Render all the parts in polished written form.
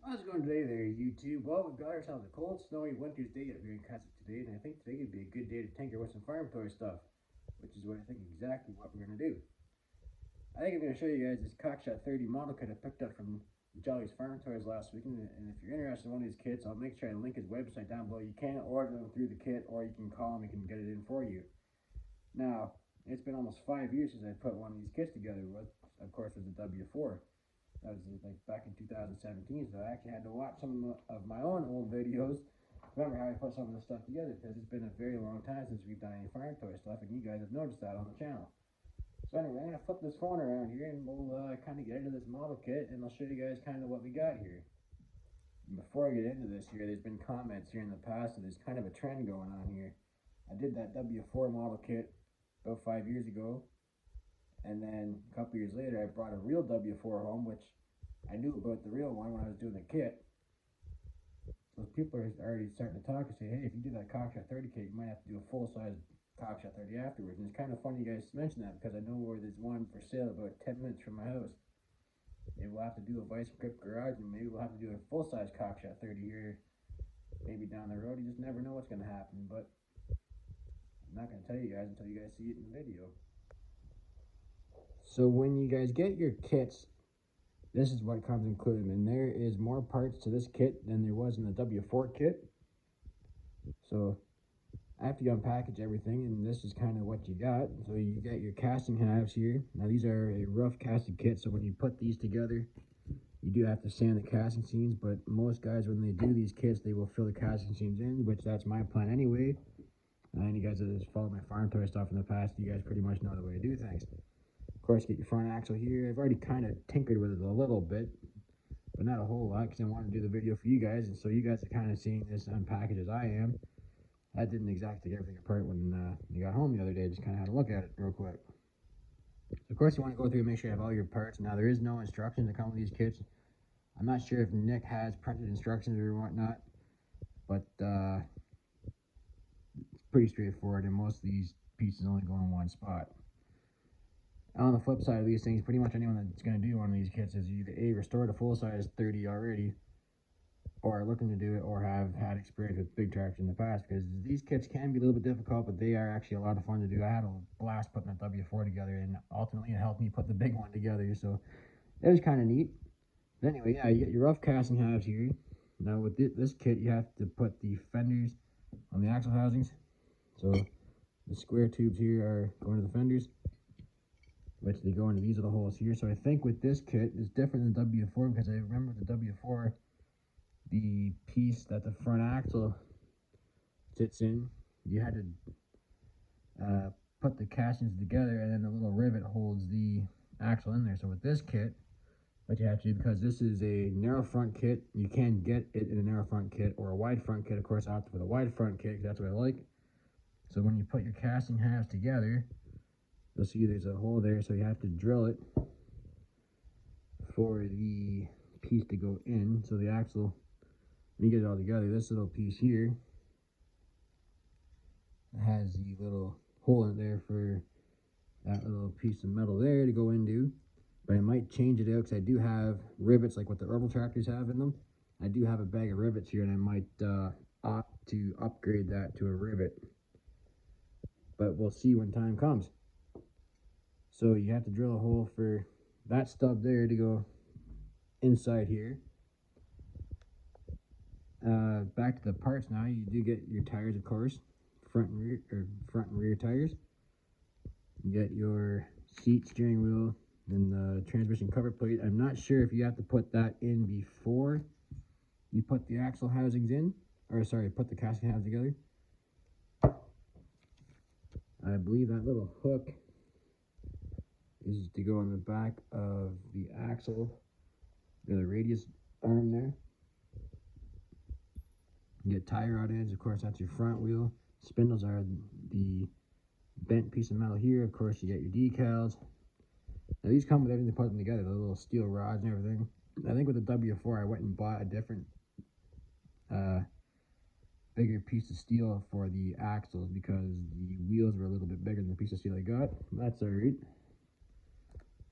How's it going today there, YouTube? Well, we've got ourselves a cold, snowy winter's day up here in Cockshutt today, and I think today would be a good day to tinker with some farm toy stuff, which is what I think exactly what we're going to do. I think I'm going to show you guys this Cockshutt 30 model kit I picked up from Jolly's Farm Toys last week, and if you're interested in one of these kits, I'll make sure I link his website down below. You can order them through the kit, or you can call him, he can get it in for you. Now, it's been almost 5 years since I put one of these kits together, with, of course, with the W4. That was like back in 2017, so I actually had to watch some of my own old videos to remember how I put some of this stuff together, because it's been a very long time since we've done any farm toy stuff, and you guys have noticed that on the channel. So anyway, I'm going to flip this phone around here, and we'll kind of get into this model kit, and I'll show you guys kind of what we got here. And before I get into this here, there's been comments here in the past, so there's kind of a trend going on here. I did that W4 model kit about 5 years ago, and then a couple years later, I brought a real W4 home, which I knew about the real one when I was doing the kit. So people are already starting to talk and say, hey, if you do that Cockshutt 30 kit, you might have to do a full-size Cockshutt 30 afterwards. And it's kind of funny you guys mention that, because I know where there's one for sale about 10 minutes from my house. Maybe we'll have to do a vice grip garage, and maybe we'll have to do a full-size Cockshutt 30 here, maybe down the road. You just never know what's going to happen, but I'm not going to tell you guys until you guys see it in the video. So when you guys get your kits, this is what comes included, and there is more parts to this kit than there was in the W4 kit. So I have to unpackage everything, and this is kind of what you got. So you got your casting halves here. Now these are a rough casting kit, so when you put these together, you do have to sand the casting seams, but most guys, when they do these kits, they will fill the casting seams in, which that's my plan anyway. And you guys that have followed my farm toy stuff in the past, you guys pretty much know the way to do things. Of course, get your front axle here. I've already kind of tinkered with it a little bit, but not a whole lot, because I want to do the video for you guys, and so you guys are kind of seeing this unpackaged as I am. I didn't exactly take everything apart when you got home the other day. Just kind of had a look at it real quick. So of course, you want to go through and make sure you have all your parts. Now, there is no instructions that come with these kits. I'm not sure if Nick has printed instructions or whatnot, but it's pretty straightforward, and most of these pieces only go in one spot. On the flip side of these things, pretty much anyone that's going to do one of these kits is either A, restored a full-size 30 already, or looking to do it, or have had experience with big tractors in the past, because these kits can be a little bit difficult, but they are actually a lot of fun to do. I had a blast putting that W4 together, and ultimately it helped me put the big one together, so it was kind of neat. But anyway, yeah, you get your rough casting halves here. Now with this kit, you have to put the fenders on the axle housings, so the square tubes here are going to the fenders, which they go into these little holes here. So I think with this kit, it's different than W4, because I remember the W4, the piece that the front axle sits in, you had to put the castings together, and then the little rivet holds the axle in there. So with this kit, what you have to do, because this is a narrow front kit, you can get it in a narrow front kit or a wide front kit. Of course, I opted for the wide front kit because that's what I like. So when you put your casting halves together, you'll see there's a hole there, so you have to drill it for the piece to go in. So the axle, when you get it all together, this little piece here has the little hole in there for that little piece of metal there to go into. But I might change it out, because I do have rivets like what the herbal tractors have in them. I do have a bag of rivets here, and I might opt to upgrade that to a rivet, but we'll see when time comes. So you have to drill a hole for that stub there to go inside here. Back to the parts now. You do get your tires, of course, front and rear tires. You get your seat, steering wheel, and the transmission cover plate. I'm not sure if you have to put that in before you put the axle housings in, or sorry, put the casting halves together. I believe that little hook is to go on the back of the axle, the radius arm there. You get tire rod ends, of course, that's your front wheel. Spindles are the bent piece of metal here. Of course, you get your decals. Now these come with everything to put them together, the little steel rods and everything. I think with the W4, I went and bought a different bigger piece of steel for the axles, because the wheels were a little bit bigger than the piece of steel I got. That's alright.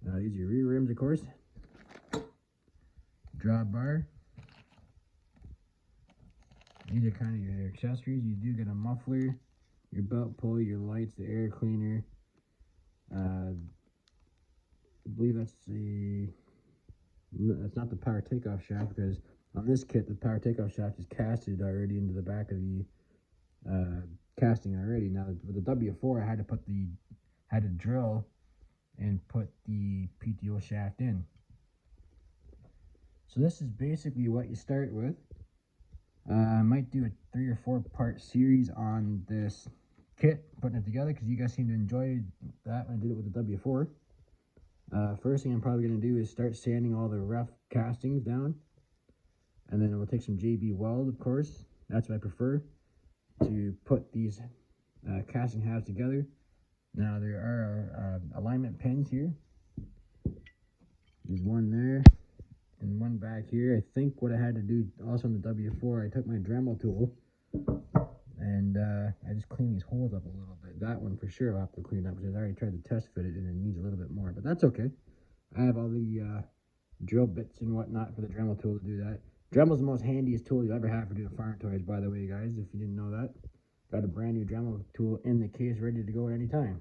These are your rear rims, of course. Drop bar. These are kind of your accessories. You do get a muffler, your belt pulley, your lights, the air cleaner. I believe that's that's not the power takeoff shaft, because on this kit the power takeoff shaft is casted already into the back of the casting already. Now with the W4 I had to drill and put the PTO shaft in. So this is basically what you start with. I might do a 3 or 4 part series on this kit, putting it together, because you guys seem to enjoy that when I did it with the W4. First thing I'm probably going to do is start sanding all the rough castings down, and then we'll take some JB Weld, of course, that's what I prefer, to put these casting halves together. Now there are alignment pins here. There's one there and one back here. I think what I had to do also on the W4, I took my Dremel tool and I just cleaned these holes up a little bit. That one for sure I'll have to clean up, because I already tried to test fit it and it needs a little bit more, but that's okay. I have all the drill bits and whatnot for the Dremel tool to do that. Dremel's the most handiest tool you'll ever have for doing farm toys, by the way, guys, if you didn't know that. Got a brand new Dremel tool in the case ready to go at any time.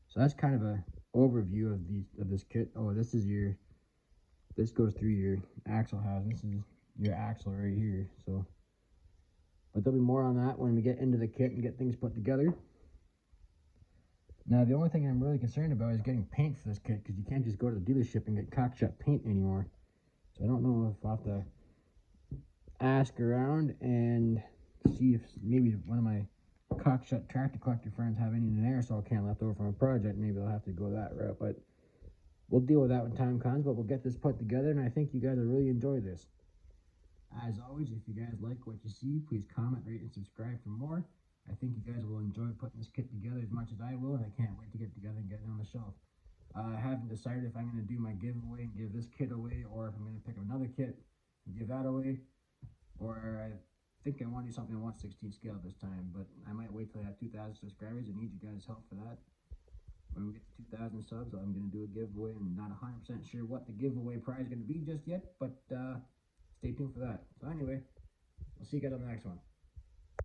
So that's kind of a overview of this kit. Oh, this goes through your axle housing. This is your axle right here. So, but there'll be more on that when we get into the kit and get things put together. Now the only thing I'm really concerned about is getting paint for this kit, because you can't just go to the dealership and get Cockshutt paint anymore. So I don't know if I'll have to ask around and see if maybe one of my Cockshutt tractor collector friends have any in an aerosol can left over from a project. Maybe I'll have to go that route, but we'll deal with that when time comes. But we'll get this put together, and I think you guys will really enjoy this. As always, if you guys like what you see, please comment, rate, and subscribe for more. I think you guys will enjoy putting this kit together as much as I will, and I can't wait to get it together and get it on the shelf. I haven't decided if I'm going to do my giveaway and give this kit away, or if I'm going to pick up another kit and give that away, or I think I want to do something on 1/16 scale this time, but I might wait till I have 2,000 subscribers. I need you guys' help for that. When we get to 2,000 subs, I'm going to do a giveaway. I'm not 100% sure what the giveaway prize is going to be just yet, but stay tuned for that. So anyway, I'll see you guys on the next one.